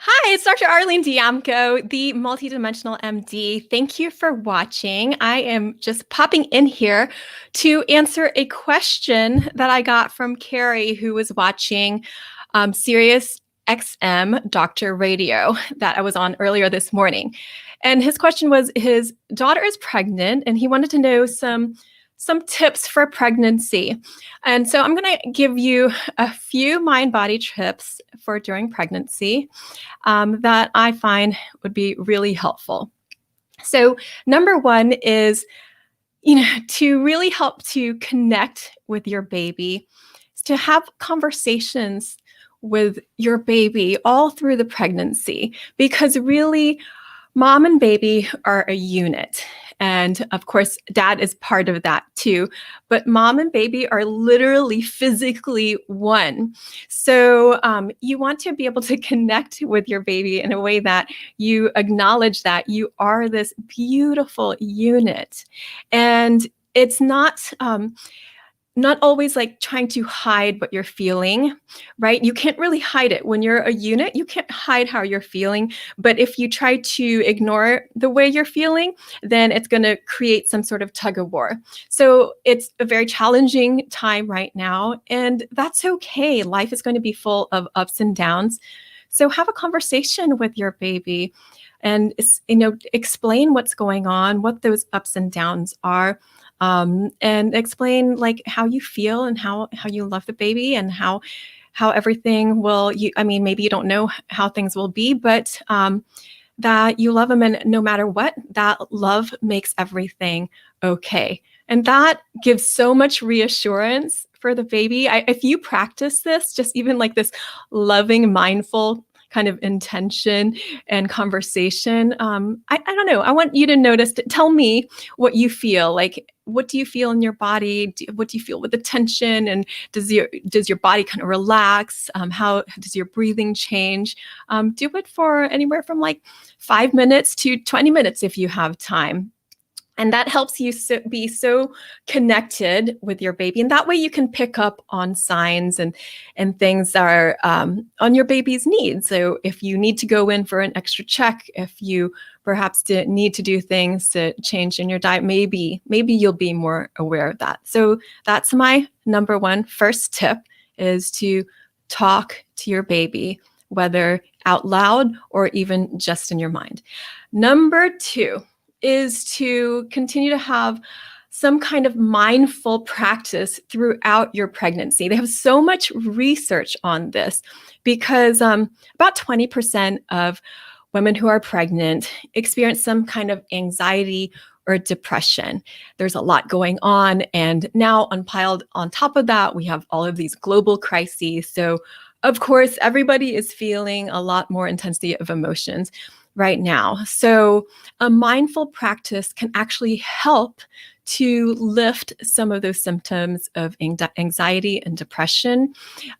Hi, it's Dr. Arlene Dijamco, the MultiDimensional MD. Thank you for watching. I am just popping in here to answer a question that I got from Carrie, who was watching Sirius XM Doctor Radio that I was on earlier this morning. And his question was, his daughter is pregnant, and he wanted to know some tips for pregnancy. And so I'm going to give you a few mind-body tips for during pregnancy that I find would be really helpful. So number one is, to really help to connect with your baby, is to have conversations with your baby all through the pregnancy, because really mom and baby are a unit. And of course, dad is part of that too. But mom and baby are literally physically one. So you want to be able to connect with your baby in a way that you acknowledge that you are this beautiful unit. And it's not always like trying to hide what you're feeling, right? You can't really hide it. When you're a unit, you can't hide how you're feeling. But if you try to ignore the way you're feeling, then it's going to create some sort of tug of war. So it's a very challenging time right now, and that's okay. Life is going to be full of ups and downs. So have a conversation with your baby and, explain what's going on, what those ups and downs are. And explain like how you feel and how you love the baby and how everything will, maybe you don't know how things will be, but that you love them, and no matter what, that love makes everything okay. And that gives so much reassurance for the baby. If you practice this, just even like this loving, mindful kind of intention and conversation, I don't know. I want you to tell me what you feel. Like, what do you feel in your body? What do you feel with the tension? And does your body kind of relax? How does your breathing change? Do it for anywhere from like 5 minutes to 20 minutes if you have time. And that helps you be so connected with your baby. And that way you can pick up on signs and things that are on your baby's needs. So if you need to go in for an extra check, if you perhaps need to do things to change in your diet, maybe you'll be more aware of that. So that's my number one first tip, is to talk to your baby, whether out loud or even just in your mind. Number two is to continue to have some kind of mindful practice throughout your pregnancy. They have so much research on this, because about 20% of women who are pregnant experience some kind of anxiety or depression. There's a lot going on. And now piled on top of that, we have all of these global crises. So of course, everybody is feeling a lot more intensity of emotions right now. So a mindful practice can actually help to lift some of those symptoms of anxiety and depression.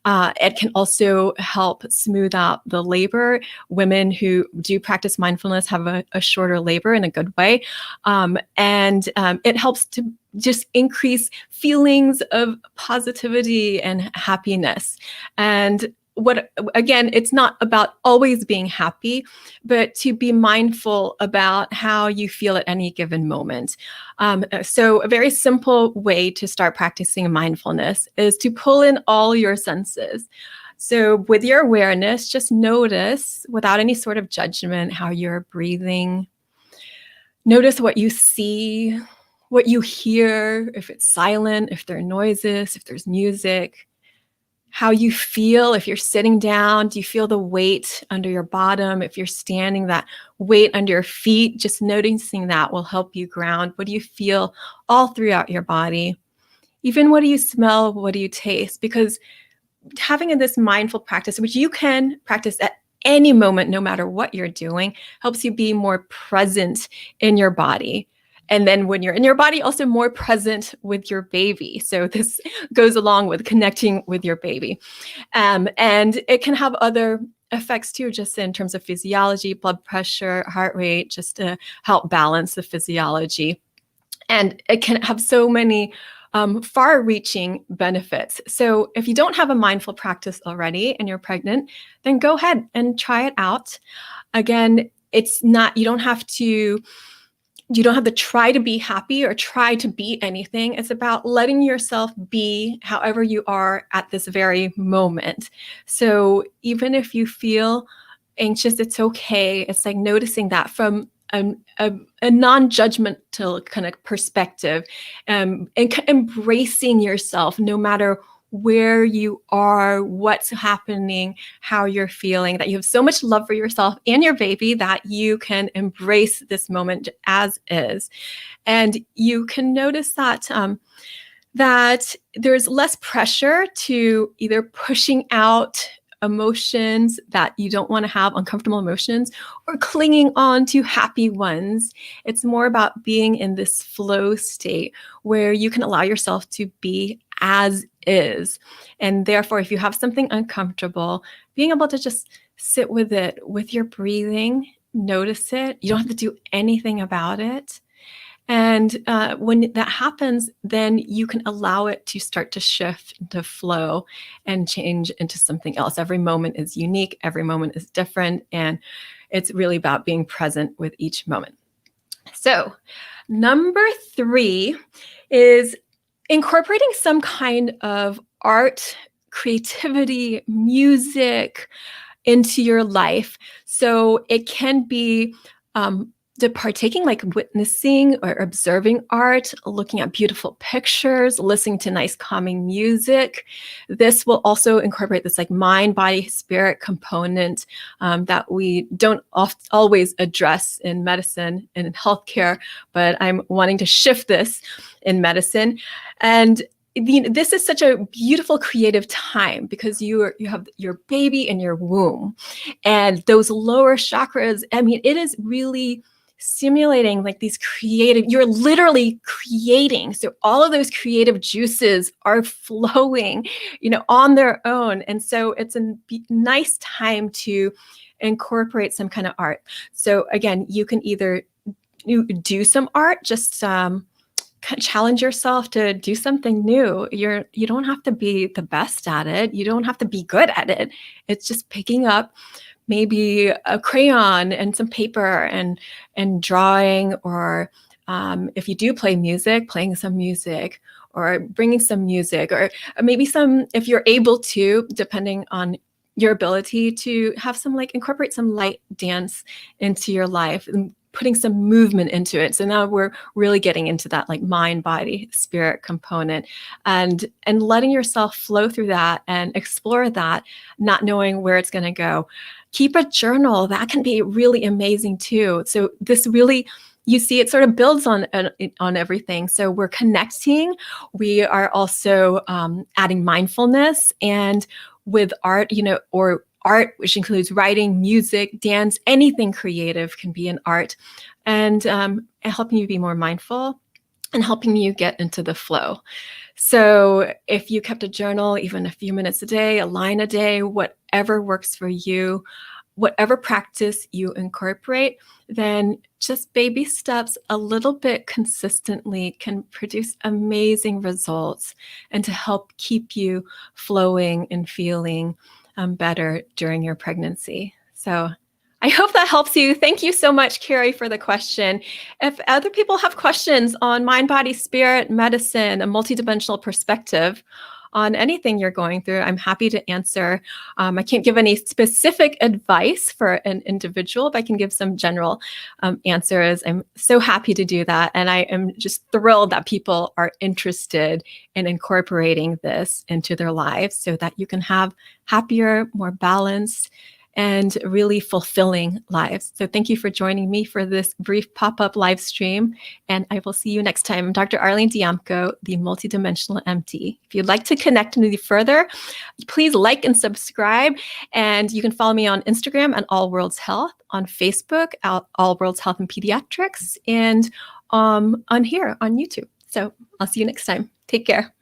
It can also help smooth out the labor. Women who do practice mindfulness have a shorter labor in a good way. And it helps to just increase feelings of positivity and happiness. And it's not about always being happy, but to be mindful about how you feel at any given moment. So a very simple way to start practicing mindfulness is to pull in all your senses. So with your awareness, just notice without any sort of judgment how you're breathing. Notice what you see, what you hear, if it's silent, if there are noises, if there's music. How you feel. If you're sitting down, do you feel the weight under your bottom? If you're standing, that weight under your feet, just noticing that will help you ground. What do you feel all throughout your body? Even what do you smell? What do you taste? Because having this mindful practice, which you can practice at any moment, no matter what you're doing, helps you be more present in your body. And then when you're in your body, also more present with your baby. So this goes along with connecting with your baby. And it can have other effects too, just in terms of physiology, blood pressure, heart rate, just to help balance the physiology. And it can have so many far-reaching benefits. So if you don't have a mindful practice already and you're pregnant, then go ahead and try it out. Again, it's not, you don't have to try to be happy or try to be anything. It's about letting yourself be however you are at this very moment. So even if you feel anxious, it's okay. It's like noticing that from a non-judgmental kind of perspective, and embracing yourself no matter where you are, what's happening, how you're feeling, that you have so much love for yourself and your baby that you can embrace this moment as is. And you can notice that that there's less pressure to either pushing out emotions that you don't want to have, uncomfortable emotions, or clinging on to happy ones. It's more about being in this flow state where you can allow yourself to be as is. And therefore, if you have something uncomfortable, being able to just sit with it, with your breathing, notice it. You don't have to do anything about it. And when that happens, then you can allow it to start to shift, to flow, and change into something else. Every moment is unique. Every moment is different. And it's really about being present with each moment. So, number 3 is incorporating some kind of art, creativity, music into your life. So it can be partaking, like witnessing or observing art, looking at beautiful pictures, listening to nice calming music. This will also incorporate this like mind, body, spirit component that we don't always address in medicine and in healthcare, but I'm wanting to shift this in medicine. And this is such a beautiful creative time because you have your baby in your womb, and those lower chakras, I mean, it is really stimulating like these creative, you're literally creating. So all of those creative juices are flowing, on their own. And so it's a nice time to incorporate some kind of art. So again, you can either do some art, just challenge yourself to do something new. You don't have to be the best at it. You don't have to be good at it. It's just picking up maybe a crayon and some paper and drawing, or if you do play music, playing some music, or bringing some music, or maybe some, if you're able to, depending on your ability, to have some incorporate some light dance into your life and putting some movement into it. So now we're really getting into that mind, body, spirit component, and letting yourself flow through that and explore that, not knowing where it's going to go. Keep a journal. That can be really amazing too. So this really, you see, it sort of builds on everything. So we're connecting. We are also adding mindfulness, and with art, or art, which includes writing, music, dance, anything creative can be an art, and helping you be more mindful and helping you get into the flow. So if you kept a journal, even a few minutes a day, a line a day, whatever works for you, whatever practice you incorporate, then just baby steps, a little bit consistently, can produce amazing results and to help keep you flowing and feeling better during your pregnancy. So I hope that helps you. Thank you so much, Carrie, for the question. If other people have questions on mind, body, spirit, medicine, a multidimensional perspective on anything you're going through, I'm happy to answer. I can't give any specific advice for an individual, but I can give some general answers. I'm so happy to do that. And I am just thrilled that people are interested in incorporating this into their lives so that you can have happier, more balanced, and really fulfilling lives. So thank you for joining me for this brief pop-up live stream, and I will see you next time. I'm Dr. Arlene Dijamco, the MultiDimensional MD. If you'd like to connect with me further, please like and subscribe, and you can follow me on Instagram at All Worlds Health, on Facebook at All Worlds Health and Pediatrics, and on here on YouTube. So I'll see you next time. Take care.